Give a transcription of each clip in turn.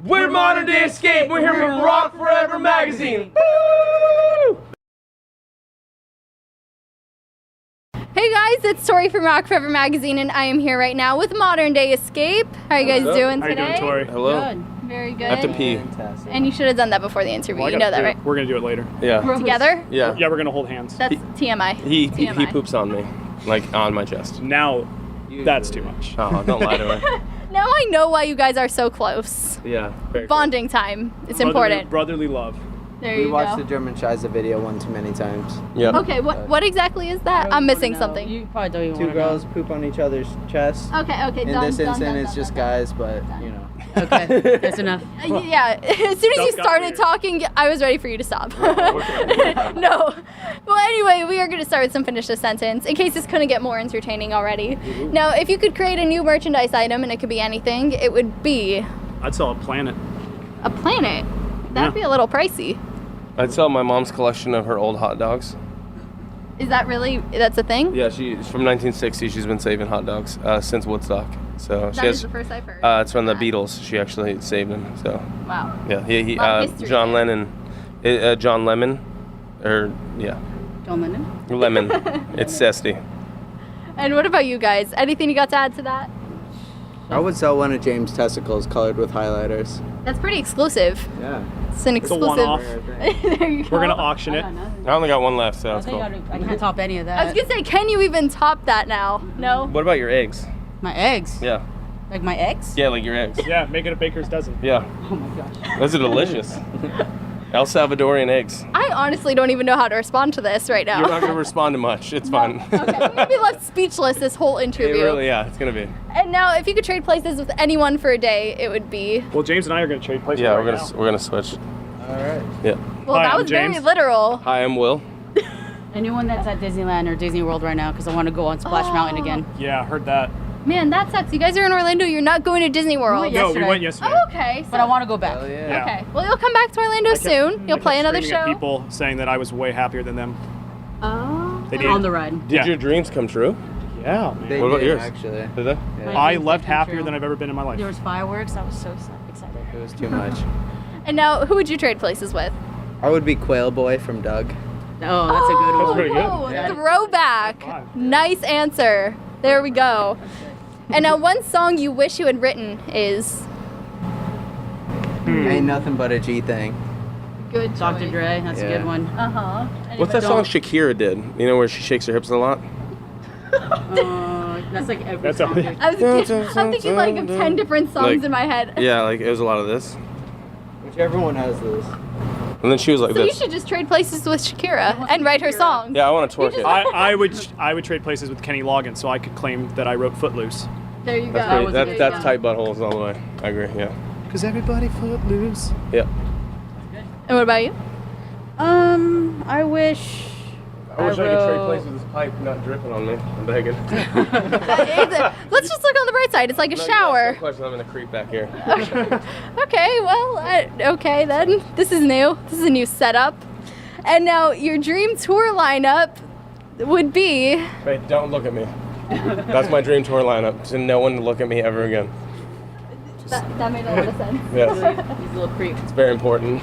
We're Modern Day Escape. We're here from Rock Forever magazine. Woo! Hey guys, it's Tori from Rock Forever magazine, and I am here right now with Modern Day Escape. How are you guys doing today? How you doing, Tori? Hello. Good. Very good. I have to pee. Fantastic. And you should have done that before the interview. Well, you know that, right? We're gonna do it later. Yeah. Together? Yeah. Yeah, we're gonna hold hands. That's TMI. He TMI. poops on me, like on my chest. Now, that's too much. Oh, don't lie to her. Now I know why you guys are so close. Yeah. Very cool. Bonding time. It's important. Brotherly love. There We you watched go. the German Shiza video one too many times. Yep. Okay, what exactly is that? I'm missing something. You probably don't even Two want to girls poop on each other's chests. Okay, In done, this done, instant, done, it's done, just done. guys, but you know. know. Okay, that's enough. Yeah, as soon as you Stuff got started weird. talking, I was ready for you to stop. No. Well, anyway, we are going to start with some finish the sentence, in case this couldn't get more entertaining already. Now, if you could create a new merchandise item, and it could be anything, it would be I'd sell a planet. a planet. That'd be a little pricey. I'd sell my mom's collection of her old hot dogs. Is that really, that's a thing? Yeah, she's from 1960. She's been saving hot dogs since Woodstock. So she That is has. the first I've heard. It's from the that. Beatles. She actually saved them. So Wow. yeah, he Lot of history John there. Lennon, John Lemon, or yeah, John Lennon? Lemon. It's zesty. And what about you guys? Anything you got to add to that? I would sell one of James' testicles colored with highlighters. That's pretty exclusive. Yeah. It's an a exclusive. one-off. There you go. We're gonna auction it. I only got one left, so I that's think cool. I can't top any of I was that. gonna say, can you even top that now? No? What about your eggs? My eggs? Yeah. Like my eggs? Yeah, like your eggs. Yeah, make it a baker's dozen. Yeah. Oh my gosh. Those are delicious. El Salvadorian eggs. I honestly don't even know how to respond to this right now. You're not gonna respond to much. It's fine. Okay, I'm gonna be left speechless this whole It interview. really, yeah, it's gonna be. And now, if you could trade places with anyone for a day, it would be. Well, James and I are gonna trade places. Yeah, right we're gonna switch. All right. Yeah. Well, Hi, that I'm was very James. literal. Hi, I'm Will. Anyone that's at Disneyland or Disney World right now, because I want to go on Splash Mountain again. now. Yeah, heard that. Man, that sucks. You guys are in Orlando. You're not going to Disney World. went No, we Yesterday. went yesterday. Oh, okay. But I want to go back. Hell yeah. Yeah. Okay. Well, you'll come back to Orlando I kept- soon. You'll I play kept another screaming show. at people saying that I was way happier than them. Oh. They did. On the ride. Did Yeah. your dreams come true? Yeah, man. They What about did, yours? Actually. Did they? Yeah. I dreams left did come happier true. than I've ever been in my life. There was fireworks. I was so excited. It was too much. And now, who would you trade places with? I would be Quail Boy from Doug. Oh, that's a good one. That's pretty good. Oh, Yeah. throwback. High five. Nice answer. There we go. And now, one song you wish you had written is Ain't nothing but a G thing. good. Dr. Dre, that's a Yeah. good one. Uh huh. What's that song Shakira did? You know where she shakes her hips a lot? That's like every That's song. a- dude. I'm thinking like of 10 different songs Like- in my head. Yeah, like it was a lot of this. Whichever one has this. And then she was like So you this. should just trade places with Shakira and write her songs. Yeah, I want to twerk it. I would trade places with Kenny Loggins so I could claim that I wrote Footloose. There you go. That's great. There you That's go. tight buttholes all the way. I agree. Yeah. Cause everybody footloose. Yeah. And what about you? I wish. I wish I could trade wrote- places with this pipe not dripping on me. I'm begging. Let's just look on the bright side. It's like a No, you asked shower. that question, I'm gonna creep back here. Okay, well, okay then. This is new. This is a new setup. And now your dream tour lineup would be. Wait, don't look at me. That's my dream tour lineup. So no one to look at me ever again. That made a lot of sense. Yes. He's a little creep. It's very important.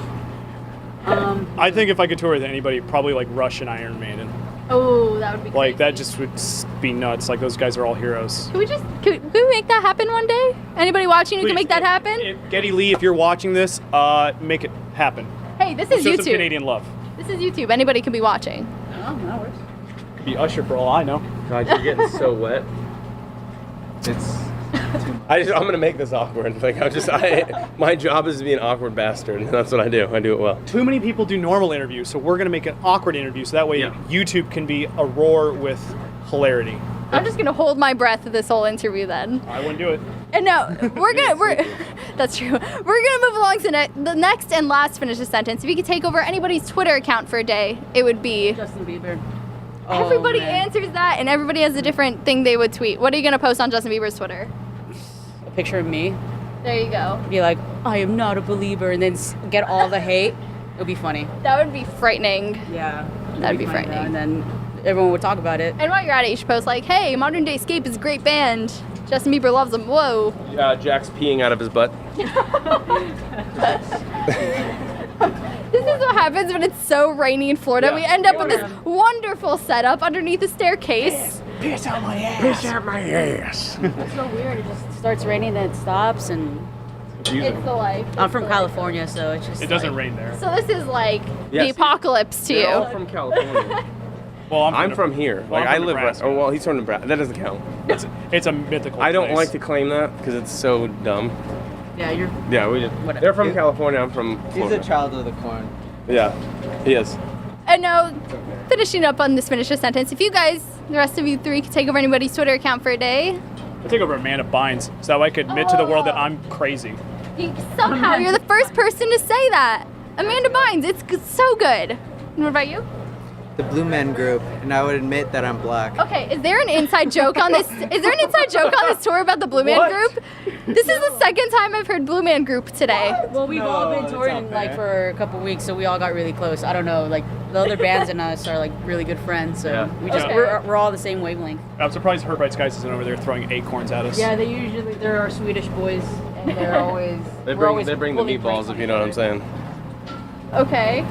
I think if I could tour with anybody, probably like Rush and Iron Maiden. Oh, that would be Like that crazy. just would be nuts. Like those guys are all heroes. Can we make that happen one day? Anybody watching who can make that happen? Getty Lee, if you're watching this, make it happen. Hey, this is Show some YouTube. Canadian love. This is YouTube. Anybody can be watching. Oh, that works. Could be Usher for all I know. God, you're getting so wet. It's. I'm gonna make this awkward. Like my job is to be an awkward bastard, and that's what I do. I do it well. Too many people do normal interviews, so we're gonna make an awkward interview, so that way Yeah. YouTube can be a roar with hilarity. I'm just gonna hold my breath this whole interview then. I wouldn't do it. And now that's true. We're gonna move along to the next and last finish the sentence. If you could take over anybody's Twitter account for a day, it would be. Justin Bieber. Oh, Everybody man. answers that, and everybody has a different thing they would tweet. What are you gonna post on Justin Bieber's Twitter? A picture of me. There you go. Be like, I am not a believer, and then get all the hate. It would be funny. That would be frightening. Yeah. That'd be funny, frightening. though, and then everyone would talk about it. And while you're at it, you should post like, "Hey, Modern Day Escape is a great band." Justin Bieber loves them. Whoa. Jack's peeing out of his butt. This is what happens when it's so rainy in Florida. Yeah. We end up with this wonderful setup underneath the staircase. Piss out my ass. Piss out my ass. It's so weird. It just starts raining, then it stops, and It's the life. I'm from California, so it's just. It doesn't like, rain there. So this is like the Yes. apocalypse to They're all you. from California. Well, I'm from here. Well, Like I'm I from live. Nebraska. Oh well, he's from Nebraska. That doesn't count. It's a mythical. I don't place. like to claim that because it's so dumb. Yeah, you're. Yeah, we just. Whatever. They're from California. I'm from He's Florida. a child of the corn. Yeah, he is. And now, finishing up on this finish a sentence. If you guys, the rest of you three, could take over anybody's Twitter account for a day, I take over Amanda Bynes so that I could admit to the world that I'm crazy. somehow you're the first person to say that. Amanda Bynes, it's so good. And what about you? The Blue Men Group, and I would admit that I'm black. Okay, is there an inside joke on this? Is there an inside joke on this tour about the Blue Man What? Group? This is the second time I've heard Blue Man Group today. Well, we've all been that's touring not like fair. for a couple weeks, so we all got really close. I don't know, like the other bands and us are like really good friends, so Yeah. we just Okay. we're all the same wavelength. I'm surprised Hurt by Skies isn't over there throwing acorns at us. Yeah, they're our Swedish boys, and they're always They we're bring always the pulling meatballs pranks if on you know what I'm each other. saying. Okay.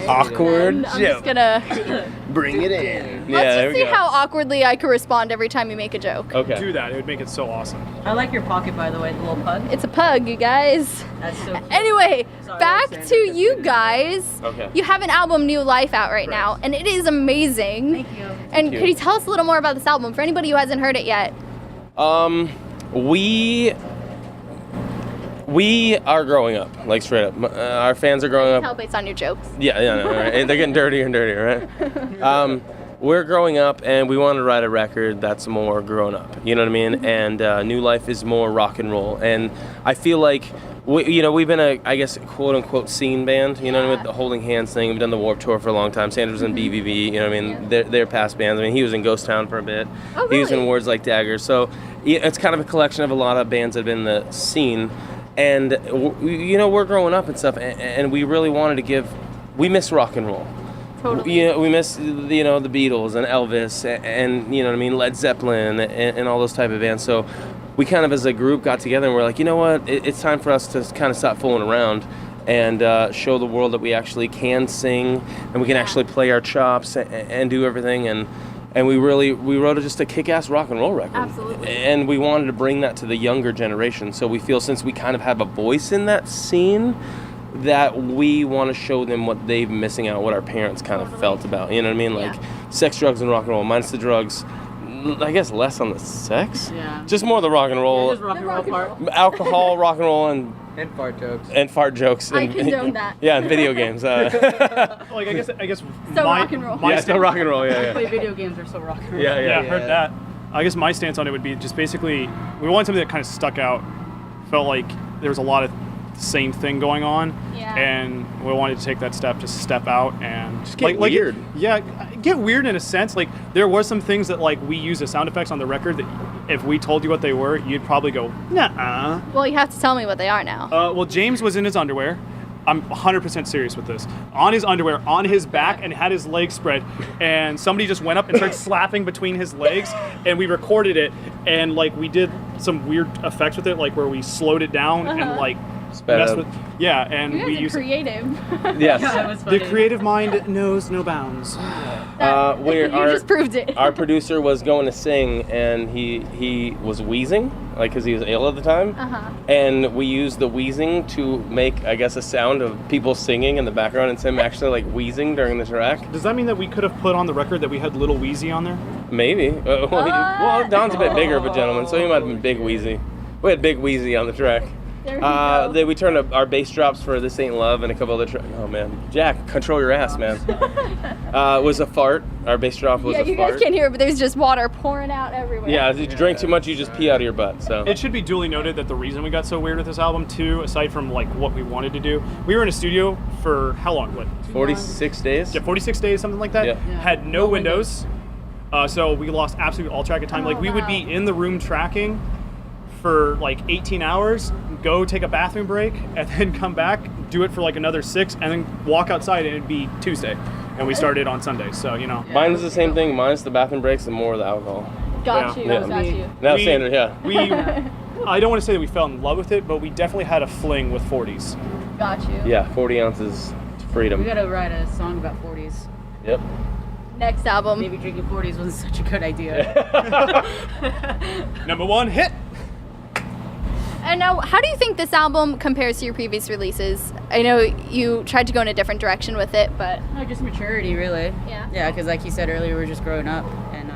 Awkward And I'm joke. just gonna. Bring it in. Let's Yeah, there just we see go. how awkwardly I can respond every time you make a joke. Okay. Do that. It would make it so awesome. I like your pocket, by the way, the little pug. It's a pug, you guys. That's so cute. Anyway, Sorry, back Alexander, to that's you good. guys. Okay. You have an album, New Life, out right now, and it is amazing. Thank you. And you. could you tell us a little more about this album for anybody who hasn't heard it yet? We are growing up, like straight up. Our fans are growing Tell up. based on your jokes. Yeah, no, right? They're getting dirtier and dirtier, right? We're growing up, and we want to write a record that's more grown up. You know what I mean? And New Life is more rock and roll. And I feel like we've been a, I guess, quote unquote scene band. You know, with the Holding Hands thing. We've done the Warped Tour for a long time. Sandra's in BVV. You know what I mean? They're past bands. I mean, he was in Ghost Town for a bit. Oh, He was in really? Words Like Daggers. So it's kind of a collection of a lot of bands that have been in the scene. And we're growing up and stuff, and we really wanted to give. We miss rock and roll. Totally. We miss the Beatles and Elvis and you know what I mean, Led Zeppelin and all those type of bands. So we kind of as a group got together and we're like, you know what, it's time for us to kind of stop fooling around and show the world that we actually can sing and we can actually play our chops and do everything and we wrote just a kick-ass rock and roll record. Absolutely. And we wanted to bring that to the younger generation. So we feel since we kind of have a voice in that scene, that we want to show them what they've missing out, what our parents kind of felt about. You know what I mean? Like sex, drugs, and rock and roll. Minus the drugs. I guess less on the sex. Yeah. Just more the rock and roll. Just rock and roll part. Alcohol, rock and roll, and fart jokes. fart jokes. I and- condone that. Yeah, and video games. Like I guess. So my, rock and roll. my Yeah, still rock and roll. Yeah, Play yeah. video games are so rock and roll. Yeah, Yeah, yeah. heard that. I guess my stance on it would be just basically we wanted something that kind of stuck out. Felt like there was a lot of the same thing going on, Yeah. and we wanted to take that step, just step out and just get weird. Yeah, get weird in a sense. Like there were some things that like we use as sound effects on the record that if we told you what they were, you'd probably go, nah. Well, you have to tell me what they are now. Well, James was in his underwear. I'm 100% serious with this. On his underwear, on his back, and had his legs spread. And somebody just went up and started slapping between his legs. And we recorded it. And like we did some weird effects with it, like where we slowed it down and like Sped messed up. with. Yeah, and You we guys are used creative. Yes. That was the funny. creative mind knows no bounds. Where You just proved it. Our producer was going to sing, and he was wheezing, like because he was ill at the time. Uh-huh. And we used the wheezing to make, I guess, a sound of people singing in the background, and him actually like wheezing during the track. Does that mean that we could have put on the record that we had Little Wheezy on there? Maybe. Well, Don's a bit bigger of a gentleman, so he might have been Big Wheezy. We had Big Wheezy on the track. There we go. Then we turned up our bass drops for This Ain't Love and a couple other tracks. Oh man, Jack, control your ass, man. Was a fart. Our bass drop was Yeah, a you fart. guys can't hear it, but there's just water pouring out everywhere. Yeah, if you drink too much, you just pee out of your butt. So It should be duly noted that the reason we got so weird with this album, too, aside from like what we wanted to do, we were in a studio for how long? What? 46 days. Yeah, 46 days, something like that. Yeah. Yeah. Had no windows, so we lost absolutely all track of time. Oh, Like we would be in the room tracking for like 18 hours, go take a bathroom break, and then come back, do it for like another 6, and then walk outside, and it'd be Tuesday, and we started on Sunday. So you know. Mine is the same thing. Mine's the bathroom breaks and more of the alcohol. Got you. Yeah. Got you. Now We- Sandra, yeah. We, I don't want to say that we fell in love with it, but we definitely had a fling with 40s. Got you. Yeah, 40 ounces to freedom. We gotta write a song about 40s. Yep. Next album. Maybe drinking 40s wasn't such a good idea. Number 1 hit. And now, how do you think this album compares to your previous releases? I know you tried to go in a different direction with it, but No, just maturity, really. Yeah. Yeah, because like you said earlier, we're just growing up, and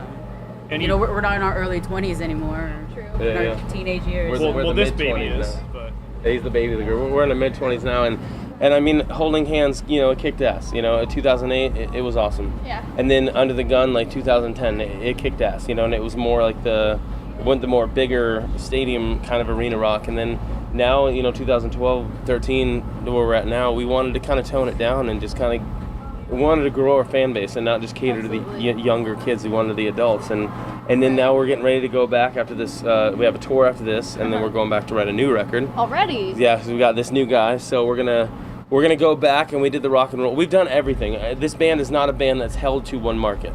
And you know, we're not in our early 20s anymore. True. In Yeah, our yeah. teenage years. We're well, the this baby mid-20s is, now. but He's the baby of the group. We're in the mid-20s now, and I mean, holding hands, you know, it kicked ass. You know, in 2008, it was awesome. Yeah. And then Under the Gun, like 2010, it kicked ass. You know, and it was more like went the more bigger stadium kind of arena rock. And then now, you know, 2012, 13, where we're at now, we wanted to kind of tone it down and just kind of wanted to grow our fan base and not just cater to the younger kids. We wanted the adults, and then now we're getting ready to go back after this. We have a tour after this, and then we're going back to write a new record. Already? Yeah, so we got this new guy, so we're gonna go back, and we did the rock and roll. We've done everything. This band is not a band that's held to one market.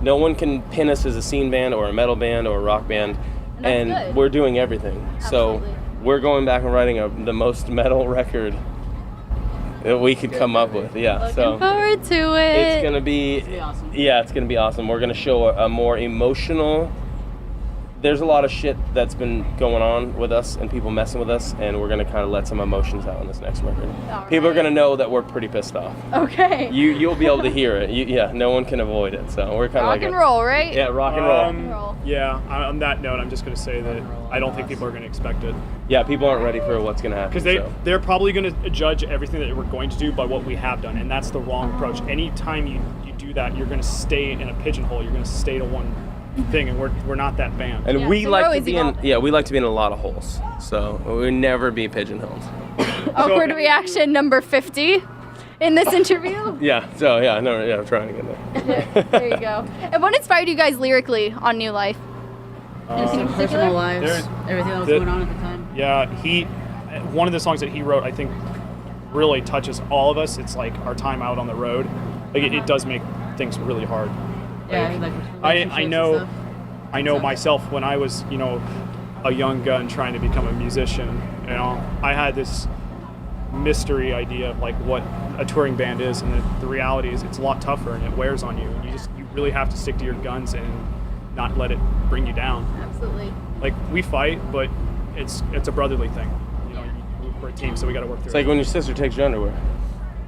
No one can pin us as a scene band or a metal band or a rock band, That's and good. we're doing everything. Absolutely. So we're going back and writing the most metal record that we could come up with. Yeah, Looking so forward to it. it's gonna be, It's gonna be awesome. yeah, it's gonna be awesome. We're gonna show a more emotional. There's a lot of shit that's been going on with us and people messing with us, and we're gonna kind of let some emotions out on this next record. All People are right. gonna know that we're pretty pissed off. Okay. You'll be able to hear it. Yeah, no one can avoid it. So we're kind of Rock like and roll, right? Yeah, rock and roll. roll. Yeah, on that note, I'm just going to say that I don't think people are going to expect it. Yeah, people aren't ready for what's gonna happen. Because they're probably going to judge everything that we're going to do by what we have done, and that's the wrong approach. Anytime you do that, you're going to stay in a pigeonhole. You're going to stay to one thing, and we're not that band. And Yeah, we so we're like to always be in. evolving. Yeah, we like to be in a lot of holes. So we never be pigeonholed. Awkward reaction number 50 in this interview. Yeah. So yeah, no, yeah, I'm trying to get there. There you go. And what inspired you guys lyrically on New Life? Anything in Personal particular? lives, There's- everything that was the- going on at the time. Yeah, one of the songs that he wrote, I think, really touches all of us. It's like our time out on the road. Like it does make things really hard. Yeah, Like, like I relationships and know, stuff. I know myself when I was, a young gun trying to become a musician. I had this mystery idea of like what a touring band is, and the reality is it's a lot tougher and it wears on you. And you really have to stick to your guns and not let it bring you down. Absolutely. Like we fight, but it's a brotherly thing. We're a team, so we got to work through It's it. like when your sister takes your underwear.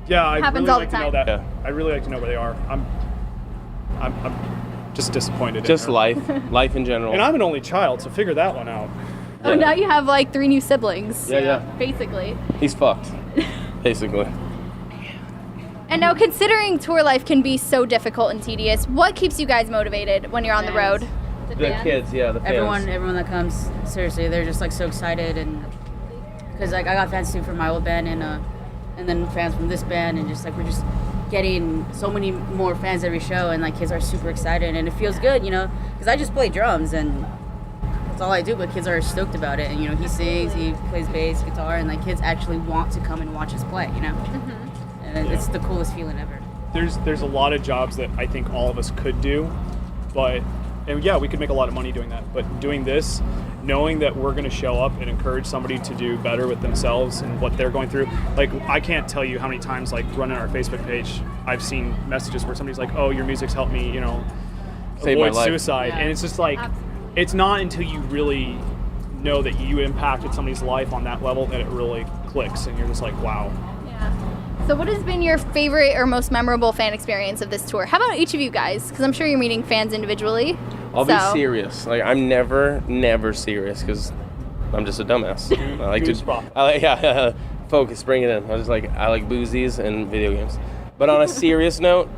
Yeah, I'd Happens really all like the to know time. that. Yeah. I'd really like to know where they are. I'm just disappointed. Just in her. life in general. And I'm an only child, so figure that one out. Oh, now you have like 3 new siblings. Yeah. Basically. He's fucked, basically. And now, considering tour life can be so difficult and tedious, what keeps you guys motivated when you're on the Fans. road? The fans? kids, yeah, the fans. Everyone that comes, seriously, they're just like so excited, and because like I got fans too from my old band, and then fans from this band, and just like we're just getting so many more fans every show, and like kids are super excited, and it feels good, because I just play drums and that's all I do, but kids are stoked about it, and he sings, he plays bass, guitar, and like kids actually want to come and watch us play, and it's the coolest feeling ever. There's a lot of jobs that I think all of us could do, and yeah, we could make a lot of money doing that. But doing this, knowing that we're going to show up and encourage somebody to do better with themselves and what they're going through. Like, I can't tell you how many times, like, running our Facebook page, I've seen messages where somebody's like, "Oh, your music's helped me, Save my avoid life." suicide." Yeah. And it's just like, it's not until you really know that you impacted somebody's life on that level that it really clicks, and you're just like, wow. Yeah. So what has been your favorite or most memorable fan experience of this tour? How about each of you guys? Because I'm sure you're meeting fans individually. I'll be So- serious. Like I'm never serious because I'm just a dumbass. I like Goosebump. focus, bring it in. I like boozies and video games. But on a serious note,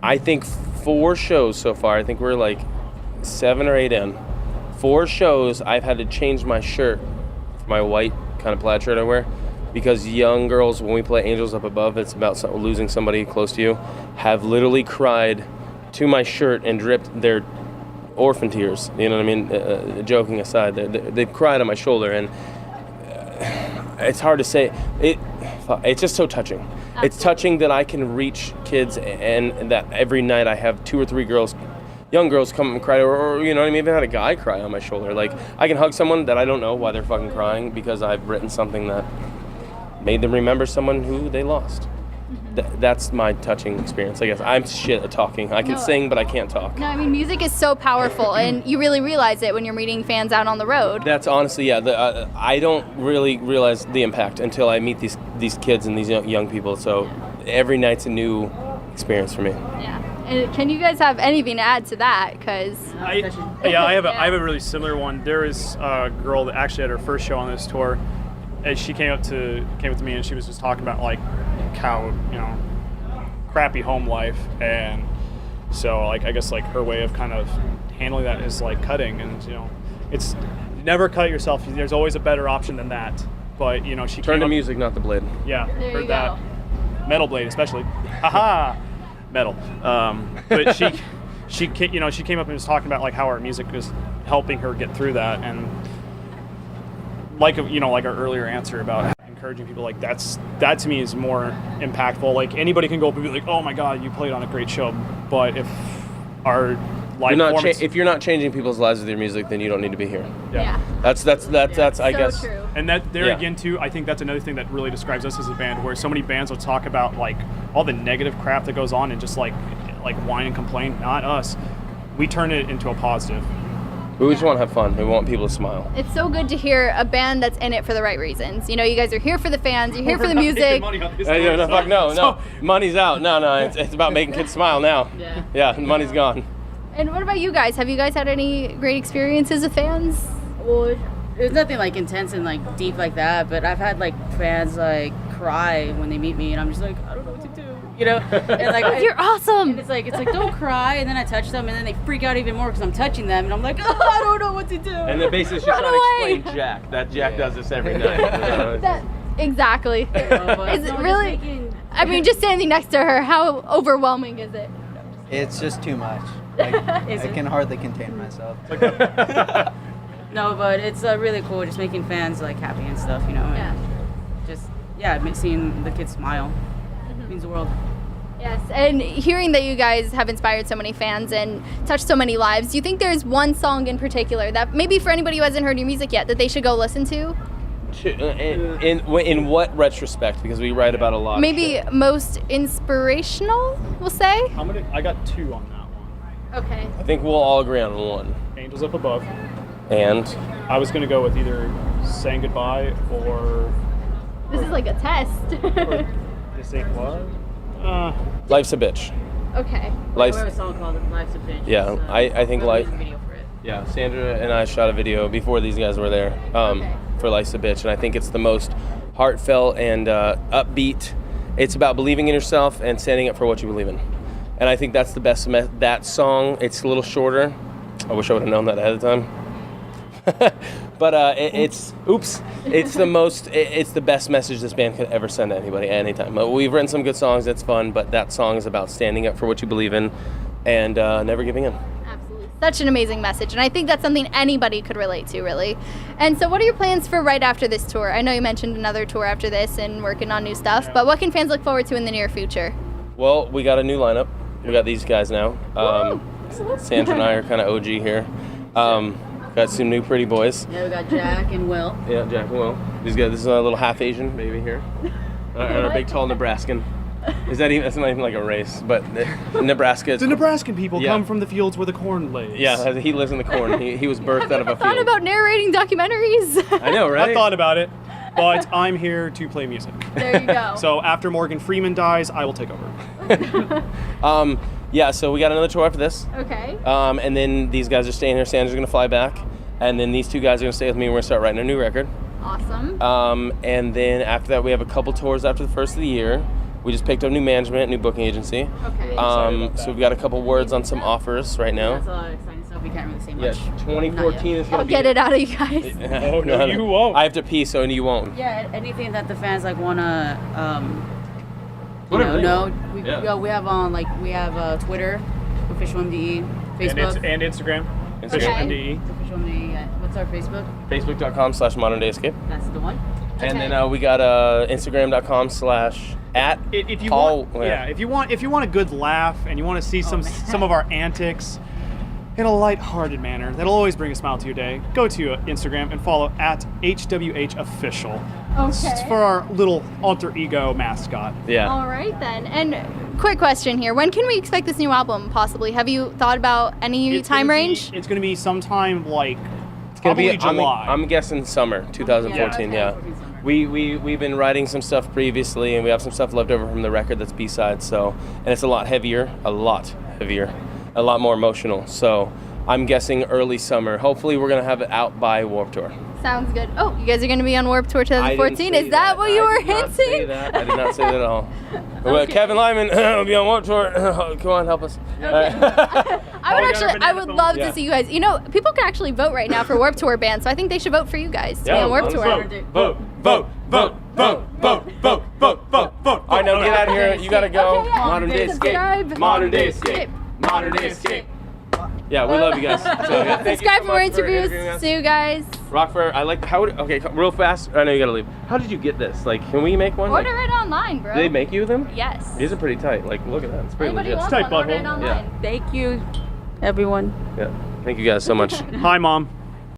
I think 4 shows so far. I think we're like 7 or 8 in. 4 shows I've had to change my shirt, my white kind of plaid shirt I wear, because young girls, when we play Angels Up Above, it's about losing somebody close to you, have literally cried to my shirt and dripped their orphan tears. You know what I mean? Joking aside, they've cried on my shoulder, and it's hard to say. It's just so touching. It's touching that I can reach kids, and that every night I have 2 or 3 girls young girls come and cry, or you know what I mean, even had a guy cry on my shoulder. Like, I can hug someone that I don't know why they're fucking crying because I've written something that made them remember someone who they lost. That's my touching experience, I guess. I'm shit at talking. I can sing, but I can't talk. No, I mean, music is so powerful, and you really realize it when you're meeting fans out on the road. That's honestly, yeah. I don't really realize the impact until I meet these kids and these young people. So every night's a new experience for me. Yeah. And can you guys have anything to add to that? Because I have a really similar one. There is a girl that actually had her first show on this tour, and she came up to me and she was just talking about like how, you know, crappy home life, and so like I guess like her way of kind of handling that is like cutting, and you know, it's never cut yourself. There's always a better option than that. But you know, she turn to music, not the blade. Yeah, there heard you that. go. Metal blade, especially. Haha, metal. But she came up and was talking about like how our music is helping her get through that, and like our earlier answer about encouraging people, like that to me is more impactful. Like anybody can go up and be like, oh my god, you played on a great show, but if our live performance, if you're not changing people's lives with your music, then you don't need to be here. yeah. That's I guess. True. and that again too, I think that's another thing that really describes us as a band, where so many bands will talk about like all the negative crap that goes on and just like whine and complain. Not us. We turn it into a positive. We just want to have fun. We want people to smile. It's so good to hear a band that's in it for the right reasons. You know, you guys are here for the fans, you're here for the music. No, money's out. No, it's about making kids smile now. Yeah, money's gone. And what about you guys? Have you guys had any great experiences with fans? Well, it's nothing like intense and like deep like that, but I've had like fans like cry when they meet me, and I'm just like, I don't know what to do, you know? And like, You're awesome. and it's like don't cry, and then I touch them, and then they freak out even more because I'm touching them, and I'm like, oh, I don't know what to do. And then basically she's Run trying to away. explain Jack. That Jack does this every night. Exactly. But Is it no, really? just making- I mean, just standing next to her, how overwhelming is it? It's just too much. Like, Is I it? can hardly contain myself. No, but it's really cool just making fans like happy and stuff, you know. And just seeing the kids smile means the world. Yes, and hearing that you guys have inspired so many fans and touched so many lives, do you think there's one song in particular that maybe for anybody who hasn't heard your music yet that they should go listen to? In what retrospect? Because we write about a lot. Maybe most inspirational, we'll say? I got 2 on that one. Okay. I think we'll all agree on one. Angels Up Above. And I was gonna go with either Saying Goodbye or This is like a test. This Ain't What? Life's a Bitch. Okay. We have a song called Life's a Bitch. Yeah, I think we're life. making a video for it. Yeah, Sandra and I shot a video before these guys were there for Life's a Bitch, and I think it's the most heartfelt and upbeat. It's about believing in yourself and standing up for what you believe in. And I think that's the best, that song. It's a little shorter. I wish I would have known that ahead of time. But it's the best message this band could ever send to anybody, anytime. We've written some good songs, that's fun, but that song is about standing up for what you believe in and never giving in. Absolutely. Such an amazing message, and I think that's something anybody could relate to, really. And so what are your plans for right after this tour? I know you mentioned another tour after this and working on new stuff, but what can fans look forward to in the near future? Well, we got a new lineup. We got these guys now. Sandra and I are kind of OG here. Got some new pretty boys. Yeah, we got Jack and Will. Yeah, Jack and Will. These guys. This is a little half Asian baby here, and our big tall Nebraskan. Is that even? That's not even like a race, but Nebraska. The Nebraskan people Yeah. come from the fields where the corn lays. Yeah, he lives in the corn. He was birthed out of a Thought field. about narrating documentaries. I know, right? I thought about it, but I'm here to play music. There you go. So after Morgan Freeman dies, I will take over. Yeah, so we got another tour after this. Okay. And then these guys are staying here. Sandra's gonna fly back, and then these 2 guys are gonna stay with me. And we're gonna start writing a new record. Awesome. And then after that, we have a couple tours after the first of the year. We just picked up new management, new booking agency. Okay. So we've got a couple words on some offers right now. That's a lot of exciting stuff. We can't really say much. Yes, 2014 is I'll gonna be. get it out of you guys. Oh, no, you won't. I have to pee, so you won't. Yeah, anything that the fans like wanna Whatever you know. want. We Yeah. we have Twitter, official MDE, Facebook, And Instagram. Instagram. Official Okay. MDE. official MDE. What's our Facebook? Facebook.com/Modern Day Escape. That's the one. And then we got Instagram.com/@ If you Paul. want, if you want a good laugh and you want to see some of our antics, in a light-hearted manner that'll always bring a smile to your day, go to Instagram and follow at HWHOfficial. It's for our little alter ego mascot. Yeah. All right then. And quick question here: when can we expect this new album? Possibly. Have you thought about any time range? It's gonna be sometime like It's gonna be probably July. I'm guessing summer 2014. Yeah. We've been writing some stuff previously, and we have some stuff left over from the record that's B-sides. So, and it's a lot heavier, a lot more emotional. So, I'm guessing early summer. Hopefully, we're gonna have it out by Warped Tour. Sounds good. Oh, you guys are going to be on Warped Tour 2014. Is that what you were hinting? I did not say that at all. Well, Kevin Lyman will be on Warped Tour. Come on, help us. I would love to see you guys. You know, people can actually vote right now for Warped Tour bands, so I think they should vote for you guys to be on Warped Tour. Vote. All right, now get out of here. You gotta go. Okay, yeah. Modern day escape. Modern day escape. Modern day escape. Yeah, we love you guys. So, yeah, thank you Subscribe so for more much interviews. interviewing us. See you guys. Rockford, I like okay, real fast. I know you gotta leave. How did you get this? Like, can we make one? Order it online, bro. Do they make you them? Yes. These are pretty tight. Like, look at that. It's pretty Anybody legit. wants tight, one, order butthole. it online. Thank you, everyone. Yeah. Thank you guys so much. Hi, Mom.